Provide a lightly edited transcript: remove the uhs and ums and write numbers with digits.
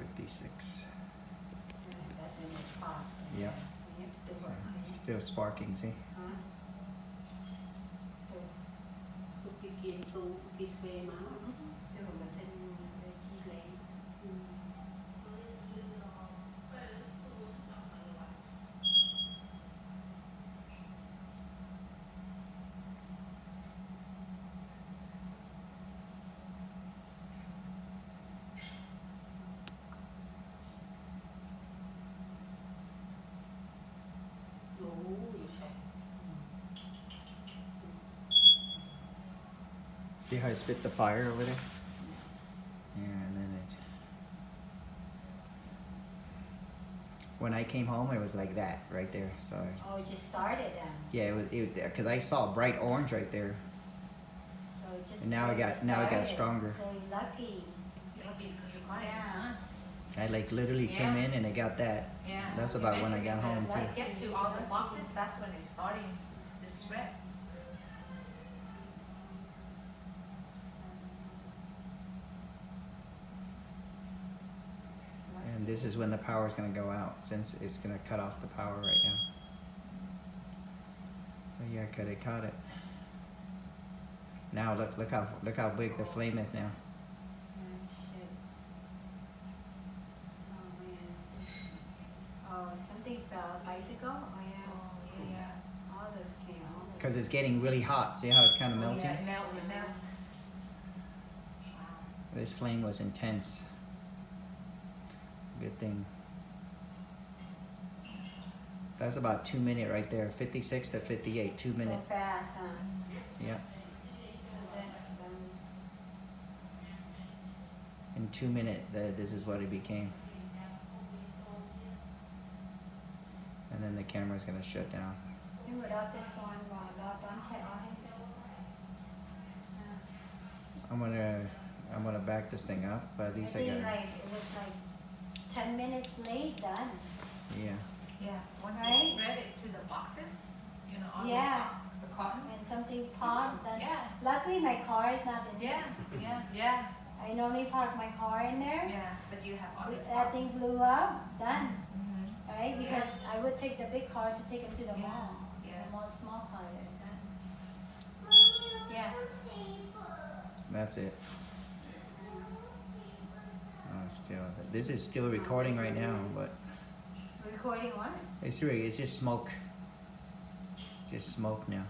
56. That's when it's hot. Yep. So, still sparking, see? ทุกปีกินฟูกินเฟมาเจ้าของมาเส้นที่เล้งโอ้ยใช่ See how I spit the fire over there? Yeah, and then it... When I came home, it was like that, right there, so... Oh, it just started then. Yeah, because I saw bright orange right there. So it just And now it got started. stronger. So you're lucky. You caught it, Yeah. huh? I like literally came Yeah. in and it got that. Yeah. That's about when I got home too. Get to all the boxes, that's when it's starting to spread. And this is when the power is going to go out, since it's going to cut off the power right now. But yeah, it caught it. Now look how big the flame is now. Oh, shit. Oh, man. Oh, something fell. Bicycle? Oh, yeah. Oh, yeah. All those came. All those. Because it's getting really hot. See how it's kind of Oh, melting? yeah, it melt. Wow. This flame was intense. Good thing. That's about 2 minutes right there. 56 to 58, 2 minutes. So fast, huh? Yeah. Was it? In 2 minutes, this is what it became. And then the camera's gonna shut down. You were out there going, don't check on it. I'm gonna back this thing up, but at least I got it. Like it was like 10 minutes late done. Yeah. Yeah, once Right? you spread it to the boxes, you know, all Yeah. the cotton. And something popped. Then Yeah. luckily my car is not in Yeah, there. yeah. I normally park my car in there. Yeah, but you have all these That thing boxes. blew up. Done. Mhm. Right? Because I would take the big car to take him to the Yeah, mall. yeah. The mall, small car there. Done. Yeah. That's it. Oh, still. This is still recording right now, but Recording what? it's just smoke. Just smoke now.